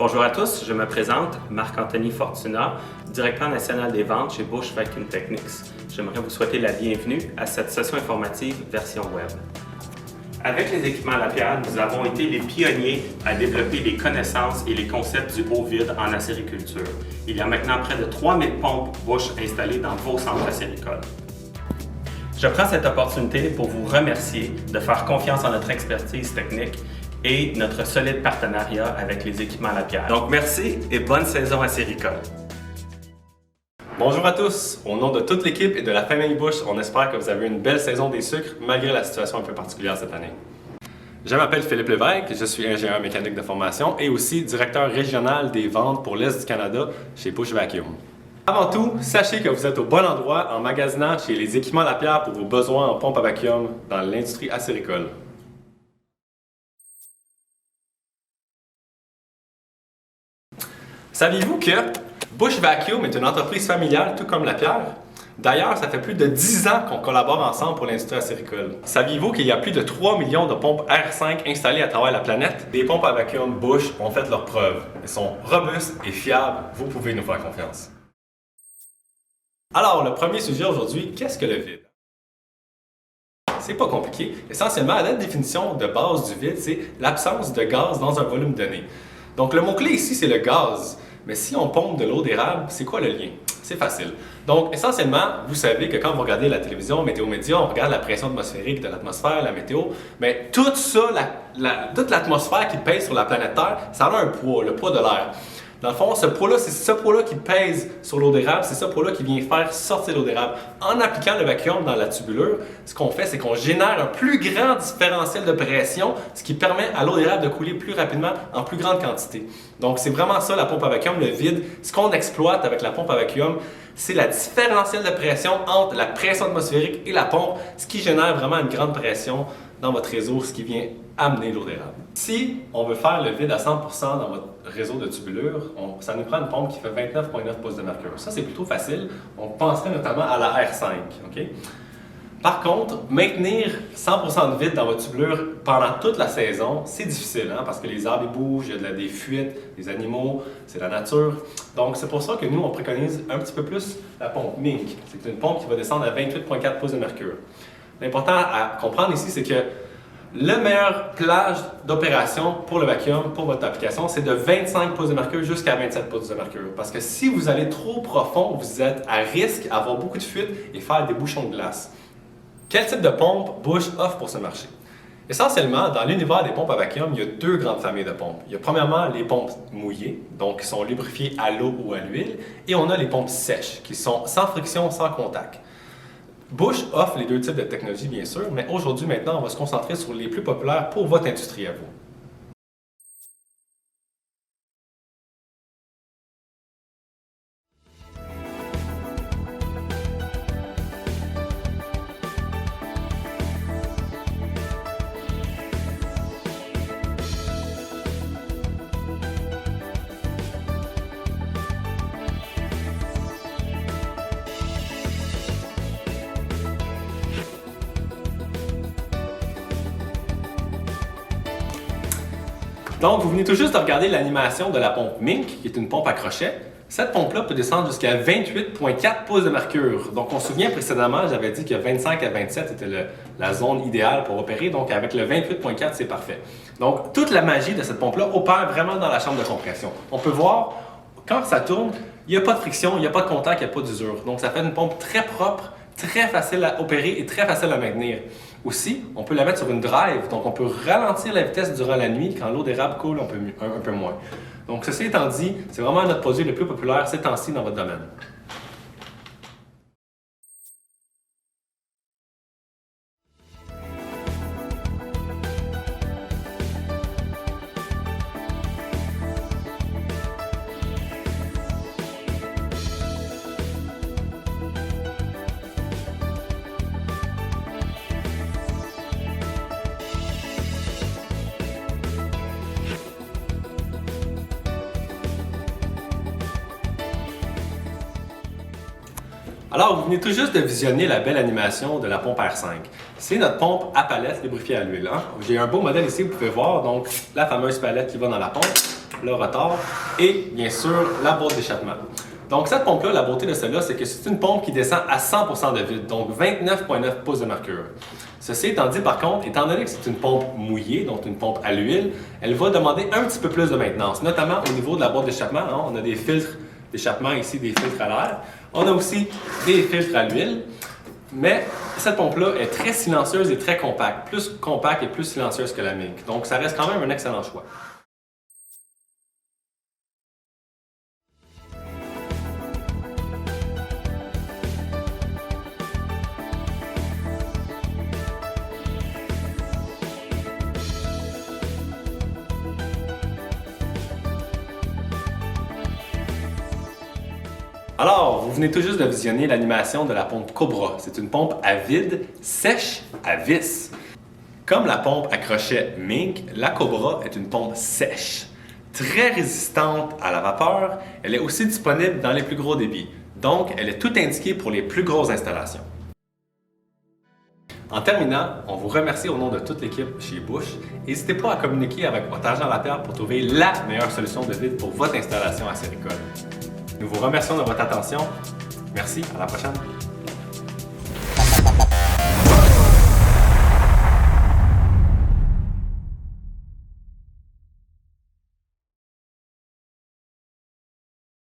Bonjour à tous, je me présente, Marc-Anthony Fortuna, directeur national des ventes chez Bush Vacuum Technics. J'aimerais vous souhaiter la bienvenue à cette session informative version web. Avec les équipements Lapierre, nous avons été les pionniers à développer les connaissances et les concepts du haut vide en acériculture. Il y a maintenant près de 3000 pompes Bush installées dans vos centres acéricoles. Je prends cette opportunité pour vous remercier de faire confiance en notre expertise technique et notre solide partenariat avec les équipements Lapierre. Donc merci et bonne saison acéricole. Bonjour à tous! Au nom de toute l'équipe et de la famille Bush, on espère que vous avez eu une belle saison des sucres malgré la situation un peu particulière cette année. Je m'appelle Philippe Lévesque, je suis ingénieur mécanique de formation et aussi directeur régional des ventes pour l'Est du Canada chez Bush Vacuum. Avant tout, sachez que vous êtes au bon endroit en magasinant chez les équipements Lapierre pour vos besoins en pompe à vacuum dans l'industrie acéricole. Saviez-vous que Bush Vacuum est une entreprise familiale tout comme Lapierre? D'ailleurs, ça fait plus de 10 ans qu'on collabore ensemble pour l'industrie acéricole. Saviez-vous qu'il y a plus de 3 millions de pompes R5 installées à travers la planète? Les pompes à vacuum Bush ont fait leurs preuves. Elles sont robustes et fiables. Vous pouvez nous faire confiance. Alors, le premier sujet aujourd'hui, qu'est-ce que le vide? C'est pas compliqué. Essentiellement, la définition de base du vide, c'est l'absence de gaz dans un volume donné. Donc, le mot-clé ici, c'est le gaz. Mais si on pompe de l'eau d'érable, c'est quoi le lien? C'est facile. Donc, essentiellement, vous savez que quand vous regardez la télévision, Météo Média, on regarde la pression atmosphérique de l'atmosphère, la météo, mais tout ça, toute l'atmosphère qui pèse sur la planète Terre, ça a un poids, le poids de l'air. Dans le fond, ce poids-là, c'est ce poids-là qui pèse sur l'eau d'érable, c'est ce poids-là qui vient faire sortir l'eau d'érable. En appliquant le vacuum dans la tubulure, ce qu'on fait, c'est qu'on génère un plus grand différentiel de pression, ce qui permet à l'eau d'érable de couler plus rapidement en plus grande quantité. Donc, c'est vraiment ça la pompe à vacuum, le vide. Ce qu'on exploite avec la pompe à vacuum, c'est la différentiel de pression entre la pression atmosphérique et la pompe, ce qui génère vraiment une grande pression dans votre réseau, ce qui vient amener l'eau d'érable. Si on veut faire le vide à 100% dans votre réseau de tubulure, ça nous prend une pompe qui fait 29,9 pouces de mercure. Ça, c'est plutôt facile. On penserait notamment à la R5. Okay? Par contre, maintenir 100% de vide dans votre tubulure pendant toute la saison, c'est difficile, hein, parce que les arbres ils bougent, il y a des fuites, des animaux, c'est la nature. Donc, c'est pour ça que nous, on préconise un petit peu plus la pompe Mink. C'est une pompe qui va descendre à 28,4 pouces de mercure. L'important à comprendre ici, c'est que le meilleur plage d'opération pour le vacuum, pour votre application, c'est de 25 pouces de mercure jusqu'à 27 pouces de mercure. Parce que si vous allez trop profond, vous êtes à risque d'avoir beaucoup de fuites et faire des bouchons de glace. Quel type de pompe Bush offre pour ce marché? Essentiellement, dans l'univers des pompes à vacuum, il y a deux grandes familles de pompes. Il y a premièrement les pompes mouillées, donc qui sont lubrifiées à l'eau ou à l'huile, et on a les pompes sèches, qui sont sans friction, sans contact. Bush offre les deux types de technologies, bien sûr, mais aujourd'hui, maintenant, on va se concentrer sur les plus populaires pour votre industrie à vous. Donc, vous venez tout juste de regarder l'animation de la pompe Mink, qui est une pompe à crochet. Cette pompe-là peut descendre jusqu'à 28,4 pouces de mercure. Donc, on se souvient précédemment, j'avais dit que 25 à 27 était la zone idéale pour opérer. Donc, avec le 28,4, c'est parfait. Donc, toute la magie de cette pompe-là opère vraiment dans la chambre de compression. On peut voir, quand ça tourne, il n'y a pas de friction, il n'y a pas de contact, il n'y a pas d'usure. Donc, ça fait une pompe très propre, très facile à opérer et très facile à maintenir. Aussi, on peut la mettre sur une drive, donc on peut ralentir la vitesse durant la nuit quand l'eau d'érable coule un peu moins. Donc, ceci étant dit, c'est vraiment notre produit le plus populaire ces temps-ci dans votre domaine. Alors, vous venez tout juste de visionner la belle animation de la pompe R5. C'est notre pompe à palette lubrifiée à l'huile. Hein? J'ai un beau modèle ici, vous pouvez voir, donc la fameuse palette qui va dans la pompe. le rotor et bien sûr la boîte d'échappement. Donc cette pompe-là, la beauté de celle-là, c'est que c'est une pompe qui descend à 100% de vide, donc 29,9 pouces de mercure. Ceci étant dit, par contre, étant donné que c'est une pompe mouillée, donc une pompe à l'huile, elle va demander un petit peu plus de maintenance, notamment au niveau de la boîte d'échappement. Hein, on a des filtres d'échappement ici, des filtres à l'air. On a aussi des filtres à l'huile. Mais cette pompe-là est très silencieuse et très compacte, plus compacte et plus silencieuse que la Mink. Donc ça reste quand même un excellent choix. Alors, vous venez tout juste de visionner l'animation de la pompe Cobra. C'est une pompe à vide, sèche à vis. Comme la pompe à crochet Mink, la Cobra est une pompe sèche. Très résistante à la vapeur, elle est aussi disponible dans les plus gros débits. Donc, elle est tout indiquée pour les plus grosses installations. En terminant, on vous remercie au nom de toute l'équipe chez Bush. N'hésitez pas à communiquer avec votre agent à la terre pour trouver la meilleure solution de vide pour votre installation acéricole. Nous vous remercions de votre attention. Merci, à la prochaine.